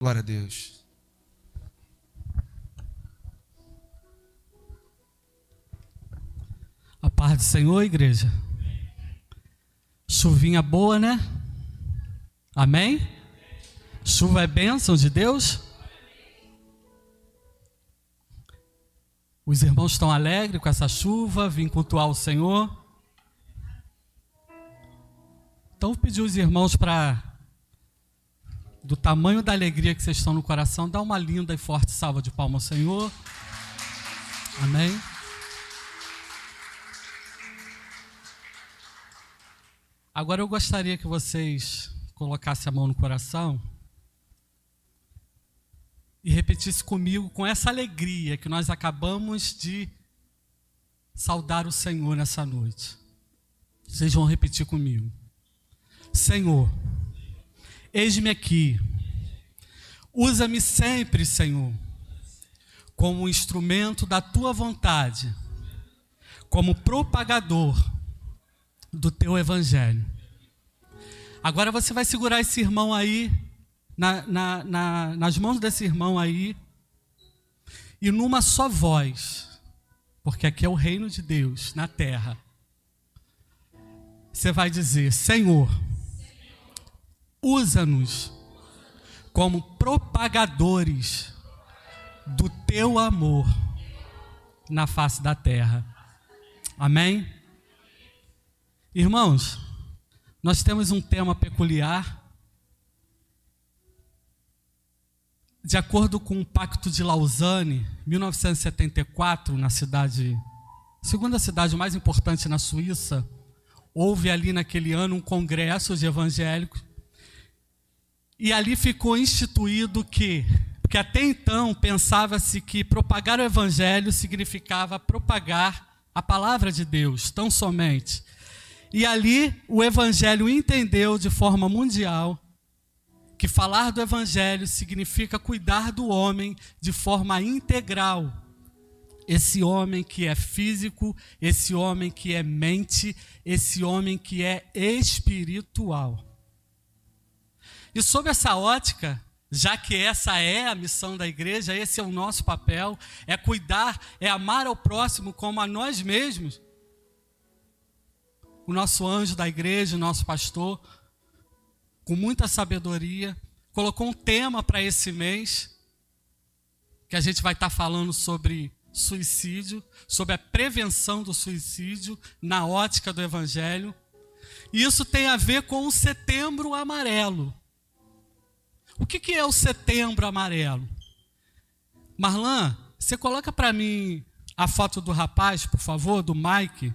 Glória a Deus. A paz do Senhor, igreja. Chuvinha boa, né? Amém? Chuva é bênção de Deus? Os irmãos estão alegres com essa chuva, vim cultuar o Senhor. Então, vou pedir os irmãos do tamanho da alegria que vocês estão no coração, dá uma linda e forte salva de palmas ao Senhor. Amém? Agora eu gostaria que vocês colocassem a mão no coração e repetissem comigo com essa alegria que nós acabamos de saudar o Senhor nessa noite. Vocês vão repetir comigo. Senhor, eis-me aqui. Usa-me sempre, Senhor, como instrumento da Tua vontade, como propagador do Teu Evangelho. Agora você vai segurar esse irmão aí, nas mãos desse irmão aí, e numa só voz, porque aqui é o reino de Deus, na terra. Você vai dizer: Senhor, usa-nos como propagadores do Teu amor na face da terra. Amém? Irmãos, nós temos um tema peculiar. De acordo com o Pacto de Lausanne, 1974, segunda cidade mais importante na Suíça, houve ali naquele ano um congresso de evangélicos, e ali ficou instituído porque até então pensava-se que propagar o evangelho significava propagar a palavra de Deus, tão somente. E ali o evangelho entendeu de forma mundial que falar do evangelho significa cuidar do homem de forma integral. Esse homem que é físico, esse homem que é mente, esse homem que é espiritual. E sob essa ótica, já que essa é a missão da igreja, esse é o nosso papel, é cuidar, é amar ao próximo como a nós mesmos. O nosso anjo da igreja, o nosso pastor, com muita sabedoria, colocou um tema para esse mês, que a gente vai estar falando sobre suicídio, sobre a prevenção do suicídio na ótica do evangelho. E isso tem a ver com o Setembro Amarelo. O que é o Setembro Amarelo? Marlan, você coloca para mim a foto do rapaz, por favor, do Mike.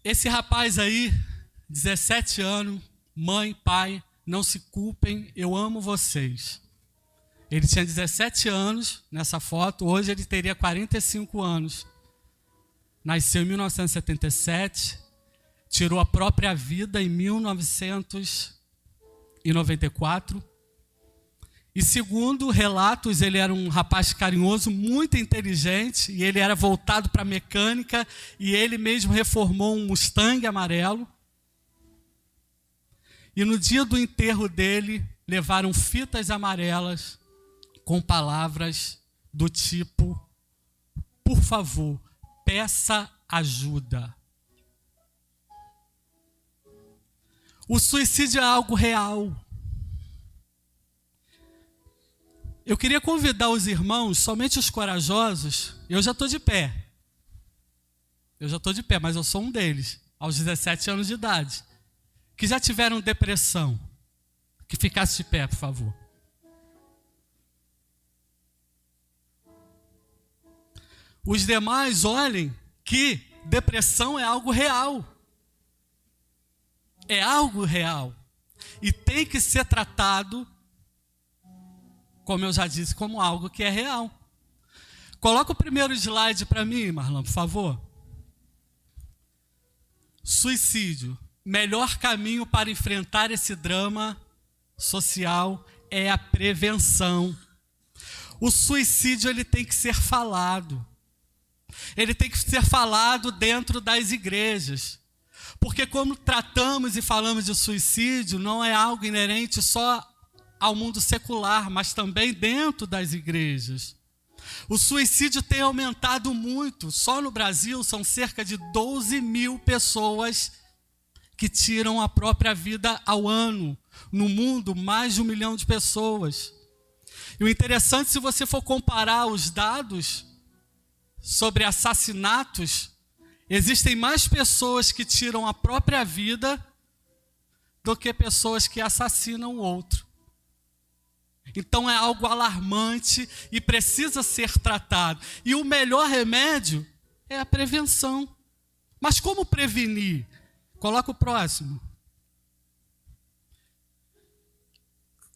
Esse rapaz aí, 17 anos, mãe, pai, não se culpem, eu amo vocês. Ele tinha 17 anos nessa foto, hoje ele teria 45 anos. Nasceu em 1977, tirou a própria vida em 1994. E segundo relatos, ele era um rapaz carinhoso, muito inteligente, e ele era voltado para a mecânica, e ele mesmo reformou um Mustang amarelo. E no dia do enterro dele, levaram fitas amarelas com palavras do tipo: por favor, peça ajuda. O suicídio é algo real. Eu queria convidar os irmãos, somente os corajosos. Eu já estou de pé. Mas eu sou um deles, aos 17 anos de idade, que já tiveram depressão. Que ficasse de pé, por favor. Os demais olhem que depressão é algo real. É algo real. E tem que ser tratado, como eu já disse, como algo que é real. Coloca o primeiro slide para mim, Marlon, por favor. Suicídio. Melhor caminho para enfrentar esse drama social é a prevenção. O suicídio ele tem que ser falado. Ele tem que ser falado dentro das igrejas. Porque como tratamos e falamos de suicídio, não é algo inerente só ao mundo secular, mas também dentro das igrejas. O suicídio tem aumentado muito. Só no Brasil são cerca de 12 mil pessoas que tiram a própria vida ao ano. No mundo, mais de 1 milhão de pessoas. E o interessante, se você for comparar os dados sobre assassinatos, existem mais pessoas que tiram a própria vida do que pessoas que assassinam o outro. Então é algo alarmante e precisa ser tratado. E o melhor remédio é a prevenção. Mas como prevenir? Coloca o próximo.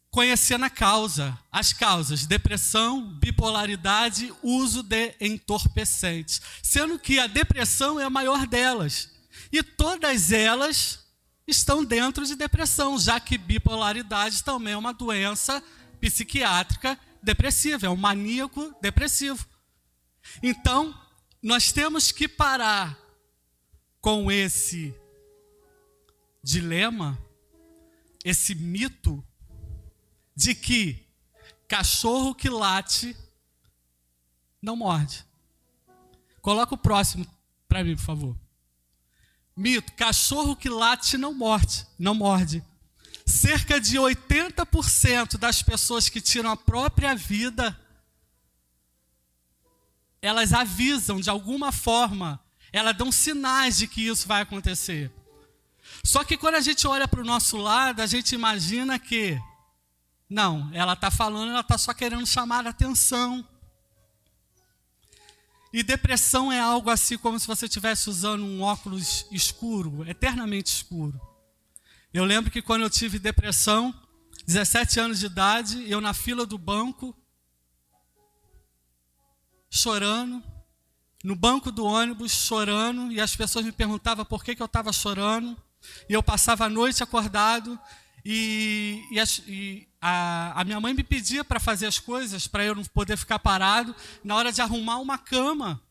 Conhecendo a causa, as causas: depressão, bipolaridade, uso de entorpecentes. Sendo que a depressão é a maior delas. E todas elas estão dentro de depressão, já que bipolaridade também é uma doença psiquiátrica depressiva, é um maníaco depressivo. Então, nós temos que parar com esse dilema, esse mito de que cachorro que late não morde. Coloca o próximo para mim, por favor. Mito: cachorro que late não morde. Cerca de 80% das pessoas que tiram a própria vida, elas avisam de alguma forma, elas dão sinais de que isso vai acontecer. Só que quando a gente olha para o nosso lado, a gente imagina que, não, ela está falando, ela está só querendo chamar a atenção. E depressão é algo assim como se você estivesse usando um óculos escuro, eternamente escuro. Eu lembro que quando eu tive depressão, 17 anos de idade, eu na fila do banco, chorando, no banco do ônibus, chorando, e as pessoas me perguntavam por que eu estava chorando, e eu passava a noite acordado, a minha mãe me pedia para fazer as coisas, para eu não poder ficar parado. Na hora de arrumar uma cama,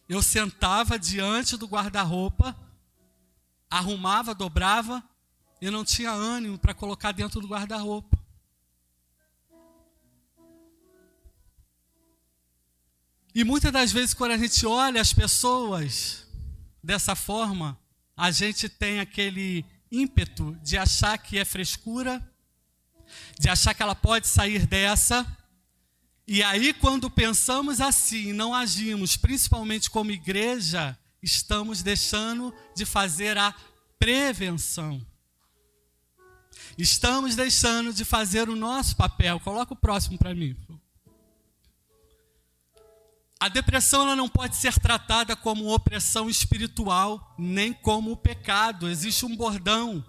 eu sentava diante do guarda-roupa, arrumava, dobrava, e não tinha ânimo para colocar dentro do guarda-roupa. E muitas das vezes, quando a gente olha as pessoas dessa forma, a gente tem aquele ímpeto de achar que é frescura, de achar que ela pode sair dessa. E aí, quando pensamos assim, não agimos, principalmente como igreja, estamos deixando de fazer a prevenção. Estamos deixando de fazer o nosso papel. Coloca o próximo para mim. A depressão ela não pode ser tratada como opressão espiritual, nem como pecado. Existe um bordão,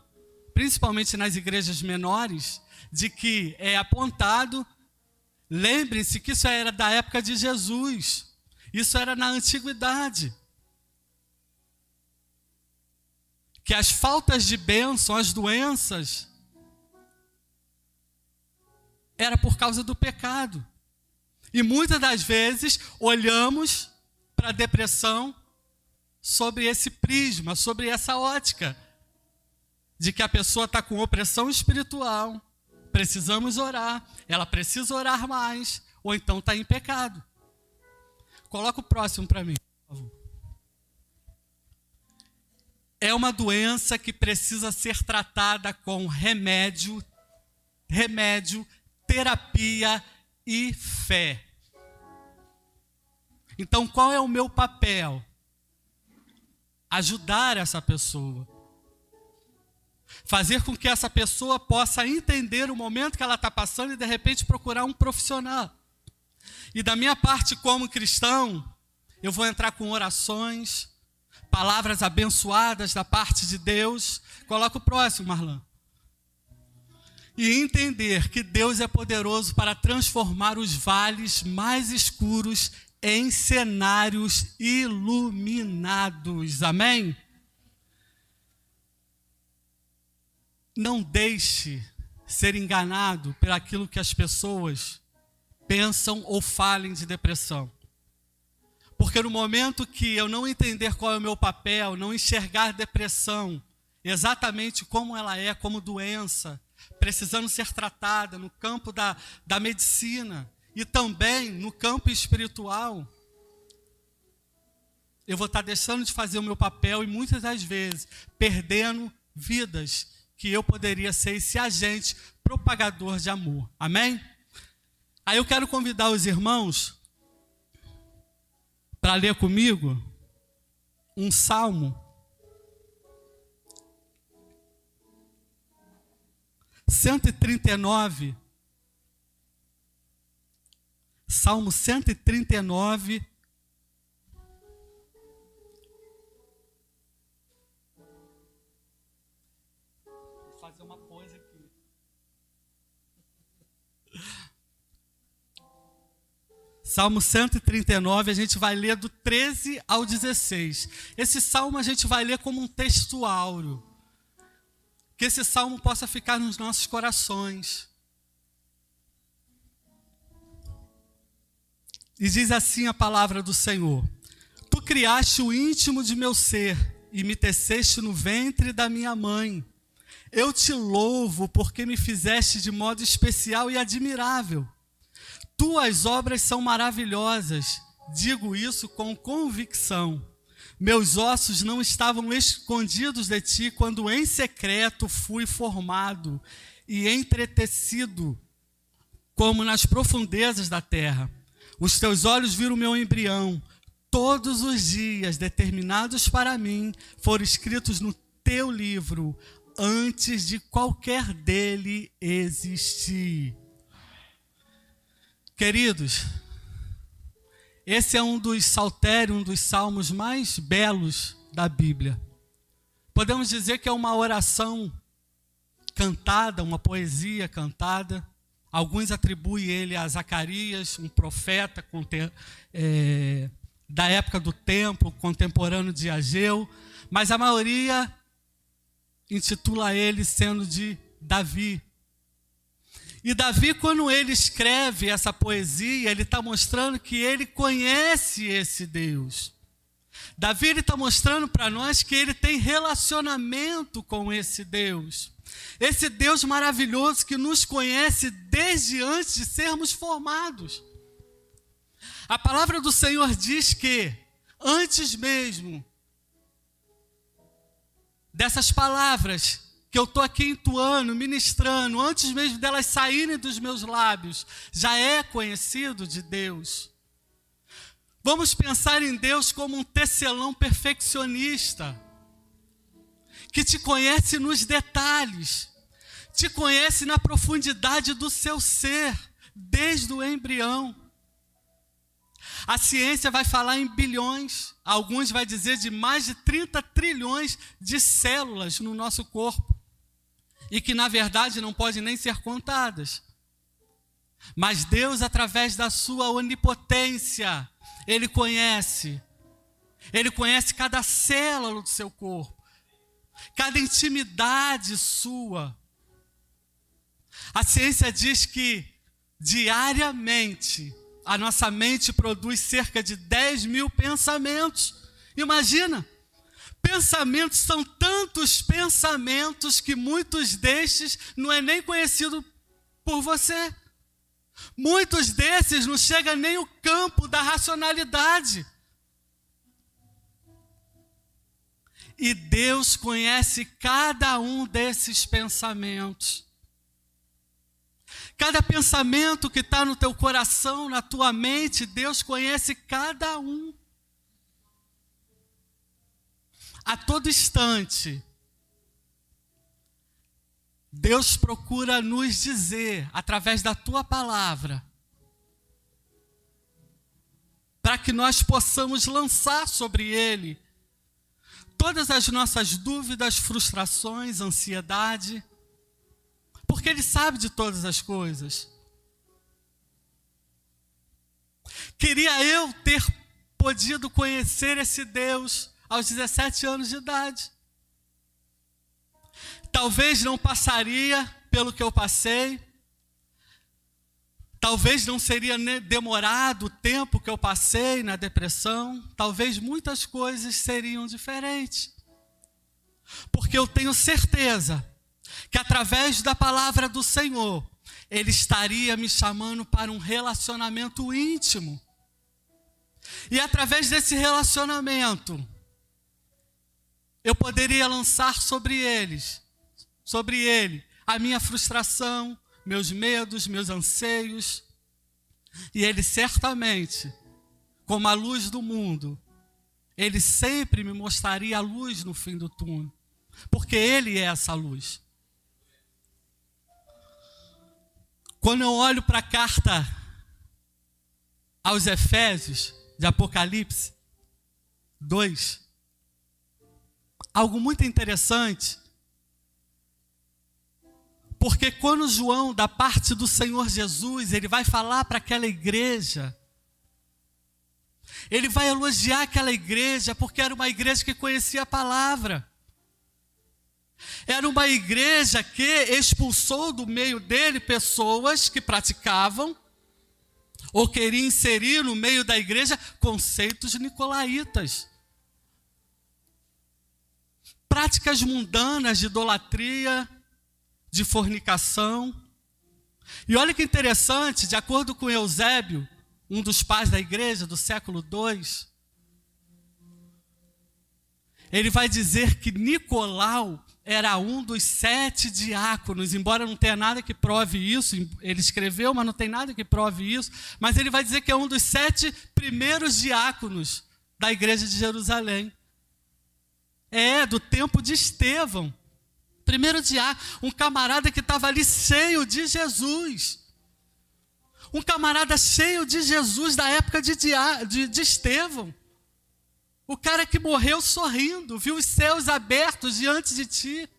principalmente nas igrejas menores, de que é apontado. Lembrem-se que isso era da época de Jesus. Isso era na antiguidade. Que as faltas de bênção, as doenças, era por causa do pecado. E muitas das vezes olhamos para a depressão sobre esse prisma, sobre essa ótica, de que a pessoa está com opressão espiritual, precisamos orar, ela precisa orar mais, ou então está em pecado. Coloca o próximo para mim, por favor. É uma doença que precisa ser tratada com remédio, terapia e fé. Então, qual é o meu papel? Ajudar essa pessoa. Fazer com que essa pessoa possa entender o momento que ela está passando e, de repente, procurar um profissional. E da minha parte, como cristão, eu vou entrar com orações, palavras abençoadas da parte de Deus. Coloca o próximo, Marlon. E entender que Deus é poderoso para transformar os vales mais escuros em cenários iluminados. Amém? Não deixe ser enganado por aquilo que as pessoas pensam ou falem de depressão. Porque no momento que eu não entender qual é o meu papel, não enxergar depressão exatamente como ela é, como doença, precisando ser tratada no campo da medicina e também no campo espiritual, eu vou estar deixando de fazer o meu papel e muitas das vezes perdendo vidas que eu poderia ser esse agente propagador de amor. Amém? Aí eu quero convidar os irmãos para ler comigo um salmo. Salmo 139. Vou fazer uma pose aqui. Salmo 139, a gente vai ler do 13 ao 16. Esse salmo a gente vai ler como um texto áureo. Que esse salmo possa ficar nos nossos corações. E diz assim a palavra do Senhor: Tu criaste o íntimo de meu ser e me teceste no ventre da minha mãe. Eu te louvo porque me fizeste de modo especial e admirável. Tuas obras são maravilhosas, digo isso com convicção. Meus ossos não estavam escondidos de ti quando em secreto fui formado e entretecido como nas profundezas da terra. Os teus olhos viram o meu embrião. Todos os dias determinados para mim foram escritos no teu livro antes de qualquer dele existir. Queridos, esse é um dos saltérios, um dos salmos mais belos da Bíblia. Podemos dizer que é uma oração cantada, uma poesia cantada. Alguns atribuem ele a Zacarias, um profeta da época do templo, contemporâneo de Ageu, mas a maioria intitula ele sendo de Davi. E Davi, quando ele escreve essa poesia, ele está mostrando que ele conhece esse Deus. Davi está mostrando para nós que ele tem relacionamento com esse Deus. Esse Deus maravilhoso que nos conhece desde antes de sermos formados. A palavra do Senhor diz que, antes mesmo dessas palavras que eu estou aqui entoando, ministrando, antes mesmo delas saírem dos meus lábios, já é conhecido de Deus. Vamos pensar em Deus como um tecelão perfeccionista, que te conhece nos detalhes, te conhece na profundidade do seu ser, desde o embrião. A ciência vai falar em bilhões, alguns vai dizer de mais de 30 trilhões de células no nosso corpo, e que na verdade não podem nem ser contadas. Mas Deus, através da sua onipotência, Ele conhece cada célula do seu corpo, cada intimidade sua. A ciência diz que diariamente a nossa mente produz cerca de 10 mil pensamentos. Imagina, pensamentos são tantos pensamentos que muitos destes não é nem conhecido por você. Muitos desses não chegam nem ao campo da racionalidade. E Deus conhece cada um desses pensamentos. Cada pensamento que está no teu coração, na tua mente, Deus conhece cada um. A todo instante, Deus procura nos dizer, através da tua palavra, para que nós possamos lançar sobre Ele todas as nossas dúvidas, frustrações, ansiedade, porque Ele sabe de todas as coisas. Queria eu ter podido conhecer esse Deus aos 17 anos de idade. Talvez não passaria pelo que eu passei. Talvez não seria demorado o tempo que eu passei na depressão, talvez muitas coisas seriam diferentes. Porque eu tenho certeza que através da palavra do Senhor, Ele estaria me chamando para um relacionamento íntimo. E através desse relacionamento, eu poderia lançar sobre ele, a minha frustração, meus medos, meus anseios. E Ele certamente, como a luz do mundo, Ele sempre me mostraria a luz no fim do túnel. Porque Ele é essa luz. Quando eu olho para a carta aos Efésios, de Apocalipse 2, algo muito interessante, porque quando João, da parte do Senhor Jesus, ele vai falar para aquela igreja, ele vai elogiar aquela igreja, porque era uma igreja que conhecia a palavra. Era uma igreja que expulsou do meio dele pessoas que praticavam ou queriam inserir no meio da igreja conceitos nicolaítas. Práticas mundanas de idolatria, de fornicação. E olha que interessante, de acordo com Eusébio, um dos pais da igreja do século II, ele vai dizer que Nicolau era um dos 7 diáconos, embora não tenha nada que prove isso, ele escreveu, mas não tem nada que prove isso, mas ele vai dizer que é um dos 7 primeiros diáconos da igreja de Jerusalém. Do tempo de Estevão. Primeiro diácono, um camarada que estava ali cheio de Jesus. Um camarada cheio de Jesus da época de Estevão. O cara que morreu sorrindo, viu os céus abertos diante de ti.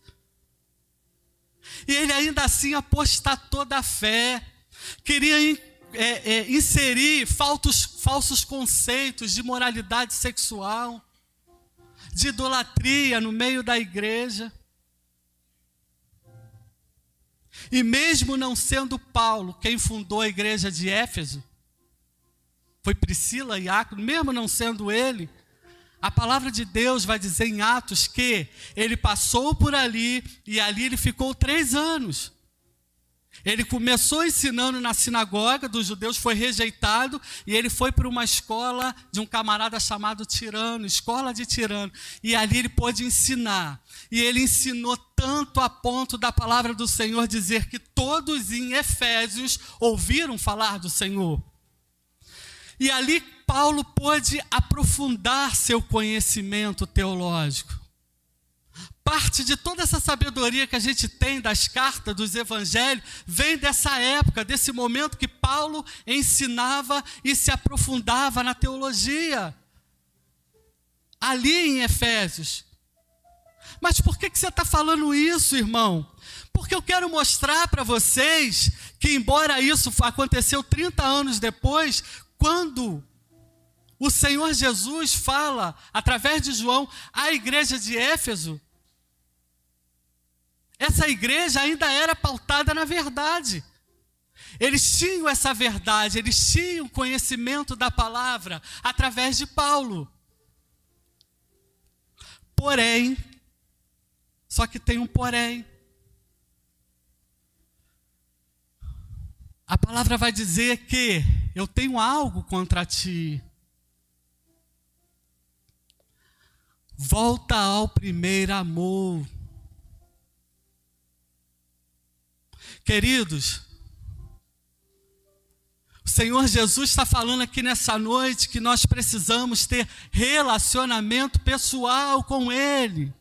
E ele ainda assim apostatou da fé. Queria inserir falsos conceitos de moralidade sexual, de idolatria no meio da igreja. E mesmo não sendo Paulo quem fundou a igreja de Éfeso, foi Priscila e Áquilo, mesmo não sendo ele, a palavra de Deus vai dizer em Atos que ele passou por ali e ali ele ficou 3 anos. Ele começou ensinando na sinagoga dos judeus, foi rejeitado e ele foi para uma escola de um camarada chamado Tirano, escola de Tirano. E ali ele pôde ensinar. E ele ensinou tanto a ponto da palavra do Senhor dizer que todos em Efésios ouviram falar do Senhor. E ali Paulo pôde aprofundar seu conhecimento teológico. Parte de toda essa sabedoria que a gente tem das cartas, dos evangelhos, vem dessa época, desse momento que Paulo ensinava e se aprofundava na teologia. Ali em Efésios. Mas por que você está falando isso, irmão? Porque eu quero mostrar para vocês que, embora isso aconteceu 30 anos depois, quando o Senhor Jesus fala, através de João, à igreja de Éfeso, essa igreja ainda era pautada na verdade. Eles tinham essa verdade, eles tinham conhecimento da palavra através de Paulo. Porém, só que tem um porém. A palavra vai dizer que eu tenho algo contra ti. Volta ao primeiro amor. Queridos, o Senhor Jesus está falando aqui nessa noite que nós precisamos ter relacionamento pessoal com Ele.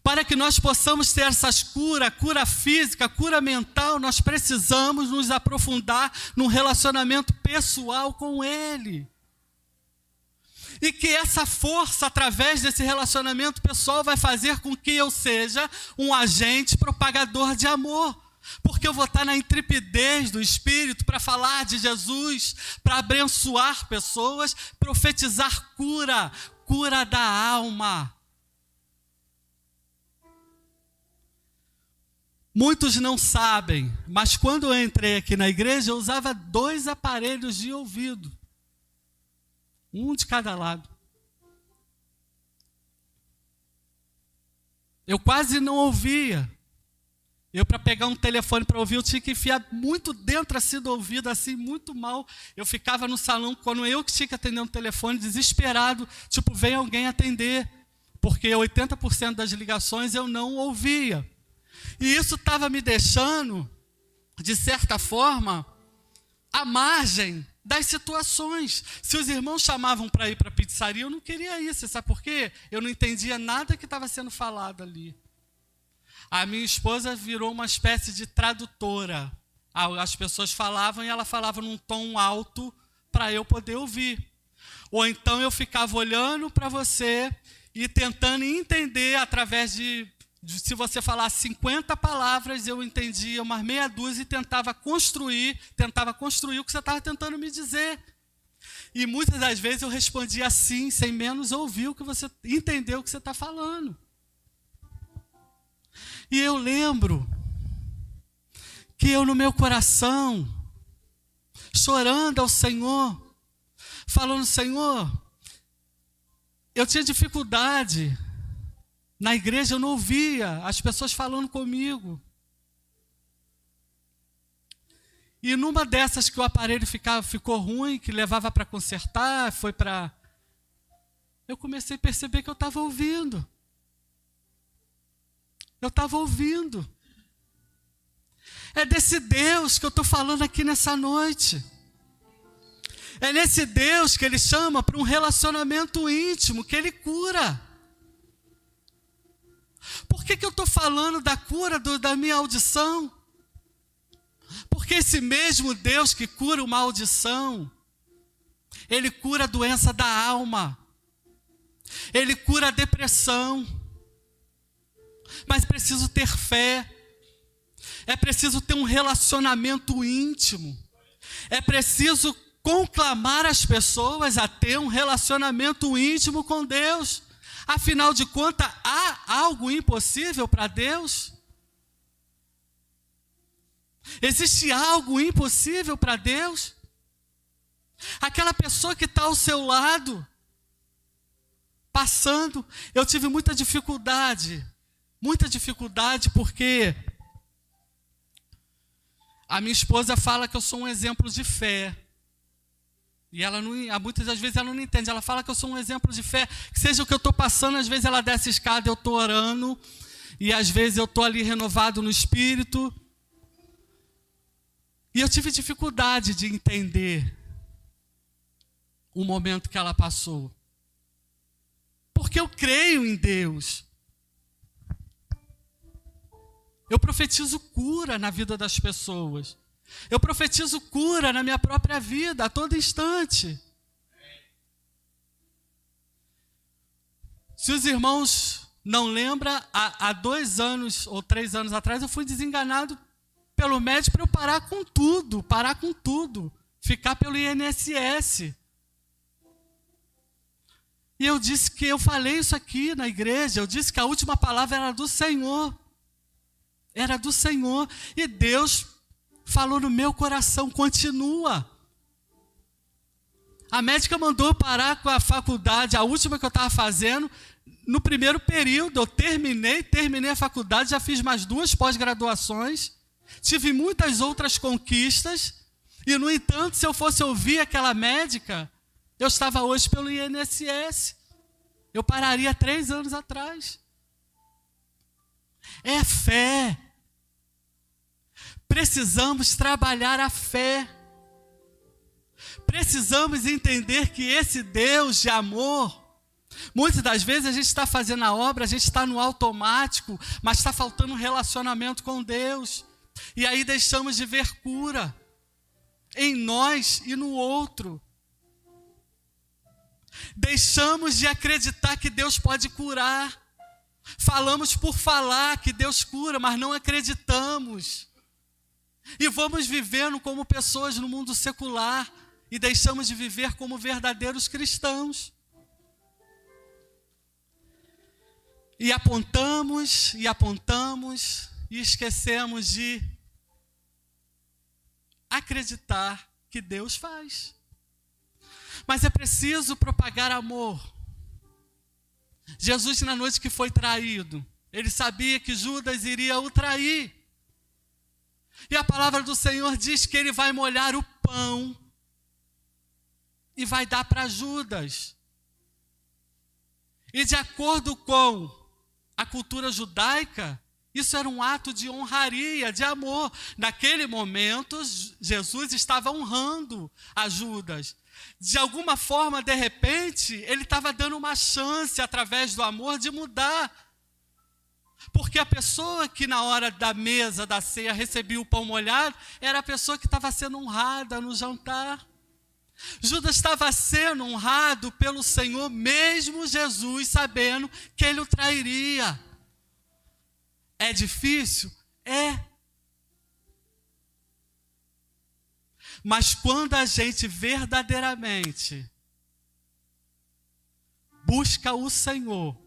Para que nós possamos ter essas cura física, cura mental, nós precisamos nos aprofundar num relacionamento pessoal com Ele. E que essa força, através desse relacionamento pessoal, vai fazer com que eu seja um agente propagador de amor. Porque eu vou estar na intrepidez do Espírito para falar de Jesus, para abençoar pessoas, profetizar cura da alma. Muitos não sabem, mas quando eu entrei aqui na igreja, eu usava 2 aparelhos de ouvido. Um de cada lado. Eu quase não ouvia. Eu, para pegar um telefone para ouvir, eu tinha que enfiar muito dentro assim do ouvido, assim, muito mal. Eu ficava no salão, quando eu que tinha que atender um telefone, desesperado, tipo, vem alguém atender. Porque 80% das ligações eu não ouvia. E isso estava me deixando, de certa forma, à margem das situações. Se os irmãos chamavam para ir para a pizzaria, eu não queria ir. Você sabe por quê? Eu não entendia nada que estava sendo falado ali. A minha esposa virou uma espécie de tradutora. As pessoas falavam e ela falava num tom alto para eu poder ouvir. Ou então eu ficava olhando para você e tentando entender através se você falasse 50 palavras, eu entendia umas meia dúzia e tentava construir o que você estava tentando me dizer. E muitas das vezes eu respondia assim, sem menos ouvir o que você entendeu o que você está falando. E eu lembro que eu no meu coração, chorando ao Senhor, falando, Senhor, eu tinha dificuldade. Na igreja eu não ouvia as pessoas falando comigo. E numa dessas que o aparelho ficou ruim, que levava para consertar, eu comecei a perceber que eu estava ouvindo. Eu estava ouvindo. É desse Deus que eu estou falando aqui nessa noite. É nesse Deus que Ele chama para um relacionamento íntimo, que Ele cura. Por que eu estou falando da cura da minha audição? Porque esse mesmo Deus que cura uma audição, Ele cura a doença da alma, Ele cura a depressão. Mas preciso ter fé, é preciso ter um relacionamento íntimo, é preciso conclamar as pessoas a ter um relacionamento íntimo com Deus. Afinal de contas, há algo impossível para Deus? Existe algo impossível para Deus? Aquela pessoa que está ao seu lado, passando, eu tive muita dificuldade porque a minha esposa fala que eu sou um exemplo de fé. E ela não, muitas das vezes ela não entende. Ela fala que eu sou um exemplo de fé. Que seja o que eu estou passando, às vezes ela desce a escada, eu estou orando. E às vezes eu estou ali renovado no espírito. E eu tive dificuldade de entender o momento que ela passou. Porque eu creio em Deus. Eu profetizo cura na vida das pessoas. Eu profetizo cura na minha própria vida, a todo instante. Se os irmãos não lembram, há 2 anos ou 3 anos atrás, eu fui desenganado pelo médico para eu parar com tudo, ficar pelo INSS. E eu disse que eu falei isso aqui na igreja, eu disse que a última palavra era do Senhor. Era do Senhor. E Deus falou no meu coração, continua. A médica mandou parar com a faculdade, a última que eu estava fazendo. No primeiro período, eu terminei a faculdade, já fiz mais 2 pós-graduações, tive muitas outras conquistas, e no entanto, se eu fosse ouvir aquela médica, eu estava hoje pelo INSS. Eu pararia 3 anos atrás. É fé. Precisamos trabalhar a fé. Precisamos entender que esse Deus de amor, muitas das vezes a gente está fazendo a obra, a gente está no automático, mas está faltando um relacionamento com Deus. E aí deixamos de ver cura em nós e no outro. Deixamos de acreditar que Deus pode curar. Falamos por falar que Deus cura, mas não acreditamos. E vamos vivendo como pessoas no mundo secular e deixamos de viver como verdadeiros cristãos. E apontamos e esquecemos de acreditar que Deus faz. Mas é preciso propagar amor. Jesus, na noite que foi traído, ele sabia que Judas iria o trair. E a palavra do Senhor diz que ele vai molhar o pão e vai dar para Judas. E de acordo com a cultura judaica, isso era um ato de honraria, de amor. Naquele momento, Jesus estava honrando a Judas. De alguma forma, de repente, ele estava dando uma chance, através do amor, de mudar. Porque a pessoa que na hora da mesa, da ceia, recebia o pão molhado, era a pessoa que estava sendo honrada no jantar. Judas estava sendo honrado pelo Senhor, mesmo Jesus sabendo que ele o trairia. É difícil? É. Mas quando a gente verdadeiramente busca o Senhor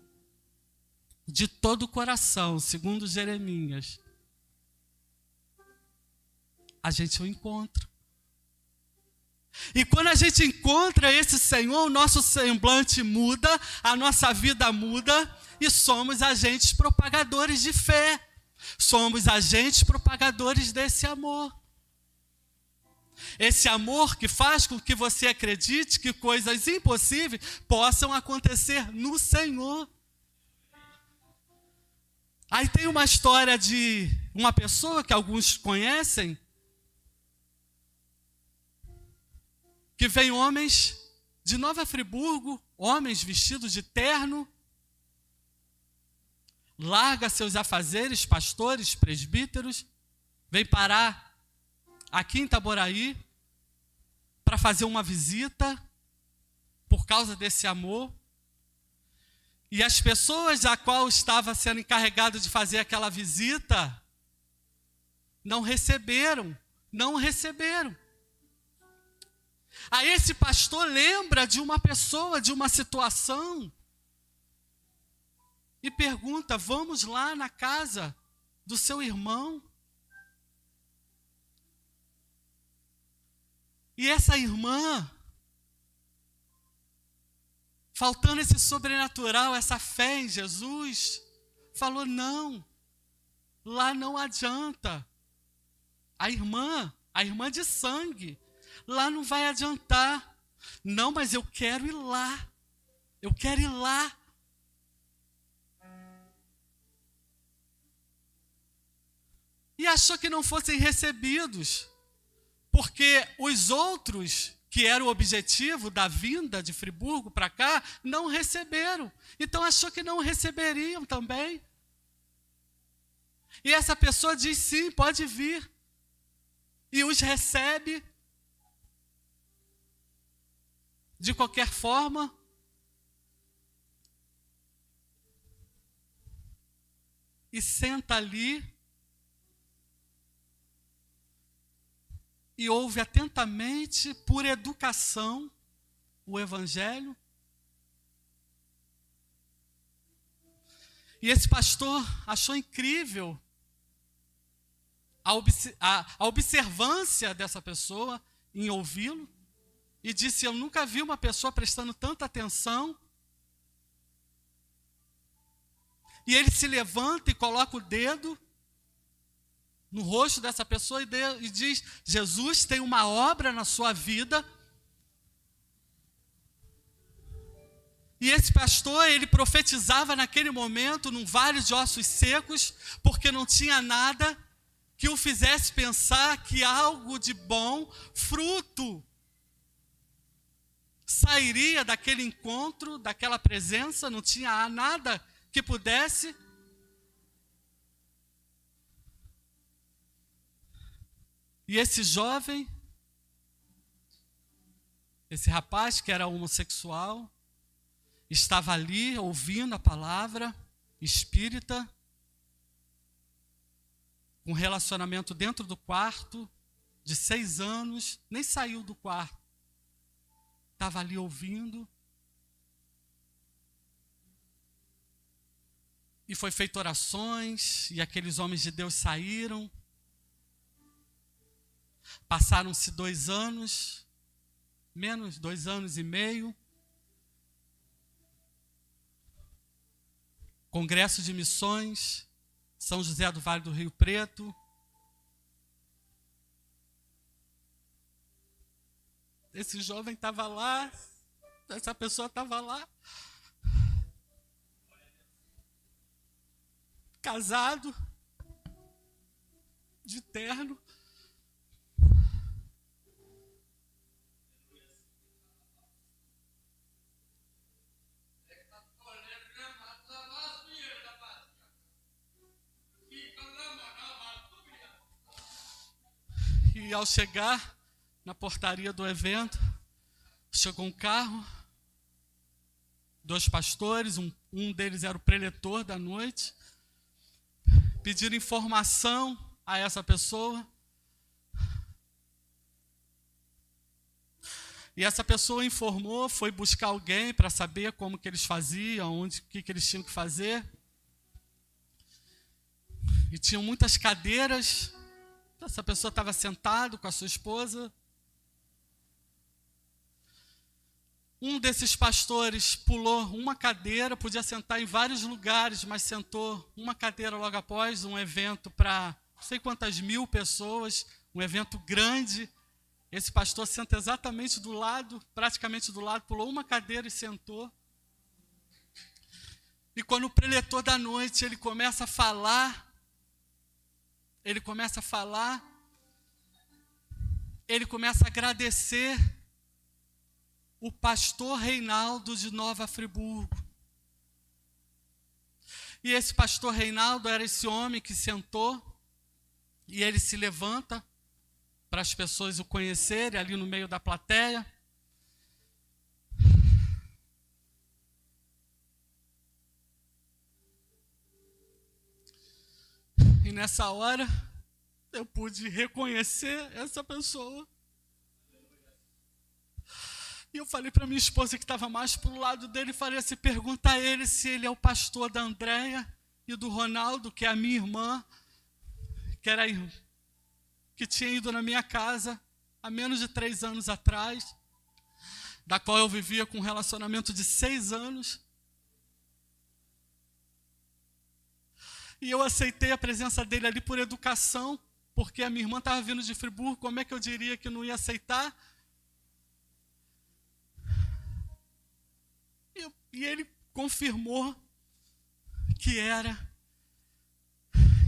de todo o coração, segundo Jeremias, a gente o encontra. E quando a gente encontra esse Senhor, o nosso semblante muda, a nossa vida muda, e somos agentes propagadores de fé. Somos agentes propagadores desse amor. Esse amor que faz com que você acredite que coisas impossíveis possam acontecer no Senhor. Aí tem uma história de uma pessoa que alguns conhecem, que vem homens de Nova Friburgo, homens vestidos de terno, larga seus afazeres, pastores, presbíteros, vem parar aqui em Itaboraí para fazer uma visita por causa desse amor. E as pessoas a qual estava sendo encarregado de fazer aquela visita não receberam. Aí esse pastor lembra de uma pessoa, de uma situação, e pergunta: vamos lá na casa do seu irmão? E essa irmã, faltando esse sobrenatural, essa fé em Jesus, falou: não, lá não adianta. A irmã de sangue, lá não vai adiantar. Não, mas eu quero ir lá. Eu quero ir lá. E achou que não fossem recebidos, porque os outros, que era o objetivo da vinda de Friburgo para cá, não receberam. Então achou que não receberiam também. E essa pessoa diz: sim, pode vir. E os recebe. De qualquer forma, e senta ali e ouve atentamente, por educação, o Evangelho. E esse pastor achou incrível a observância dessa pessoa em ouvi-lo, e disse: eu nunca vi uma pessoa prestando tanta atenção. E ele se levanta e coloca o dedo no rosto dessa pessoa e diz: Jesus tem uma obra na sua vida. E esse pastor, ele profetizava naquele momento num vale de ossos secos, porque não tinha nada que o fizesse pensar que algo de bom, fruto, sairia daquele encontro, daquela presença. Não tinha nada que pudesse. E esse jovem, esse rapaz que era homossexual, estava ali ouvindo a palavra espírita, um relacionamento dentro do quarto, de 6 anos, nem saiu do quarto. Estava ali ouvindo. E foi feito orações, e aqueles homens de Deus saíram. Passaram-se 2 anos, menos 2 anos e meio. Congresso de Missões, São José do Vale do Rio Preto. Esse jovem estava lá, essa pessoa estava lá, casado, de terno. E ao chegar na portaria do evento, chegou um carro, 2 pastores, um deles era o preletor da noite, pediram informação a essa pessoa. E essa pessoa informou, foi buscar alguém para saber como que eles faziam, o que eles tinham que fazer. E tinham muitas cadeiras. Essa pessoa estava sentada com a sua esposa. Um desses pastores pulou uma cadeira, podia sentar em vários lugares, mas sentou uma cadeira logo após um evento para não sei quantas mil pessoas, um evento grande. Esse pastor senta exatamente do lado, praticamente do lado, pulou uma cadeira e sentou. E quando o preletor da noite, ele começa a falar, ele começa a agradecer o pastor Reinaldo de Nova Friburgo. E esse pastor Reinaldo era esse homem que sentou, e ele se levanta para as pessoas o conhecerem ali no meio da plateia. E nessa hora, eu pude reconhecer essa pessoa. E eu falei para minha esposa que estava mais para o lado dele, falei assim, pergunta a ele se ele é o pastor da Andréia e do Ronaldo, que é a minha irmã, que tinha ido na minha casa há menos de 3 anos atrás, da qual eu vivia com um relacionamento de 6 anos. E eu aceitei a presença dele ali por educação, porque a minha irmã estava vindo de Friburgo, como é que eu diria que não ia aceitar? E ele confirmou que era.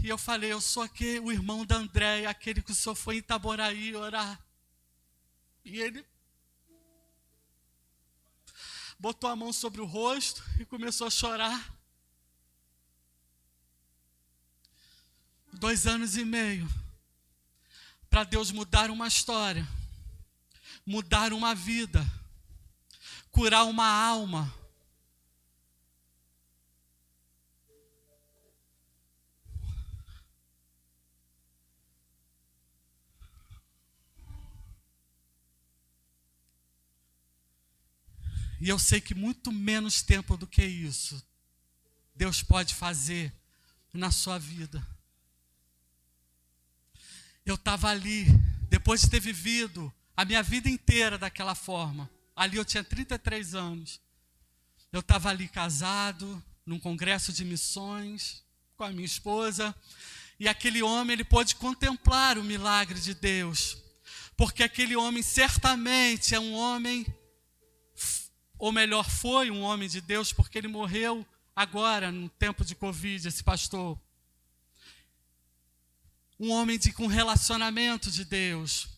E eu falei, eu sou o irmão da Andréia, aquele que o senhor foi em Itaboraí orar. E ele botou a mão sobre o rosto e começou a chorar. 2 anos e meio para Deus mudar uma história, mudar uma vida, curar uma alma. E eu sei que muito menos tempo do que isso, Deus pode fazer na sua vida. Eu estava ali, depois de ter vivido a minha vida inteira daquela forma. Ali eu tinha 33 anos. Eu estava ali casado, num congresso de missões, com a minha esposa. E aquele homem, ele pôde contemplar o milagre de Deus. Porque aquele homem certamente é um homem, ou melhor, foi um homem de Deus, porque ele morreu agora, no tempo de Covid, esse pastor. Um homem com relacionamento de Deus.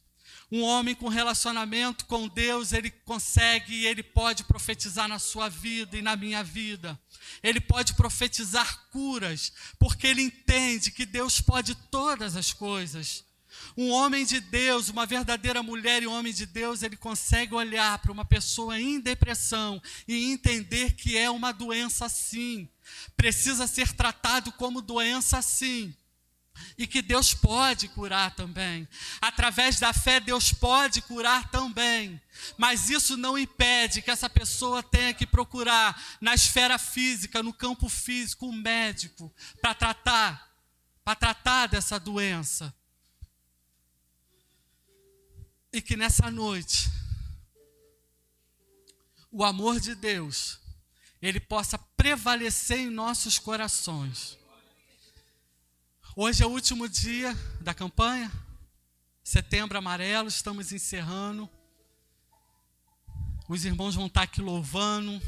Um homem com relacionamento com Deus, ele consegue e ele pode profetizar na sua vida e na minha vida. Ele pode profetizar curas, porque ele entende que Deus pode todas as coisas. Um homem de Deus, uma verdadeira mulher e homem de Deus, ele consegue olhar para uma pessoa em depressão e entender que é uma doença sim. Precisa ser tratado como doença sim. E que Deus pode curar também. Através da fé, Deus pode curar também. Mas isso não impede que essa pessoa tenha que procurar na esfera física, no campo físico, um médico para tratar dessa doença. E que nessa noite, o amor de Deus, ele possa prevalecer em nossos corações. Hoje é o último dia da campanha, Setembro Amarelo, estamos encerrando. Os irmãos vão estar aqui louvando.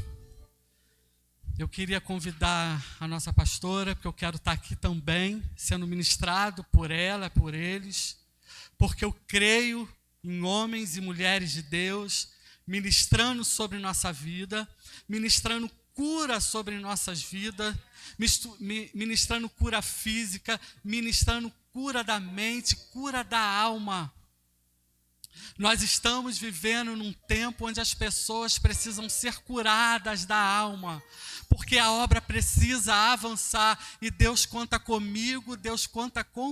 Eu queria convidar a nossa pastora, porque eu quero estar aqui também, sendo ministrado por ela, por eles, porque eu creio em homens e mulheres de Deus, ministrando sobre nossa vida, ministrando cura sobre nossas vidas, ministrando cura física, ministrando cura da mente, cura da alma. Nós estamos vivendo num tempo onde as pessoas precisam ser curadas da alma, porque a obra precisa avançar e Deus conta comigo, Deus conta com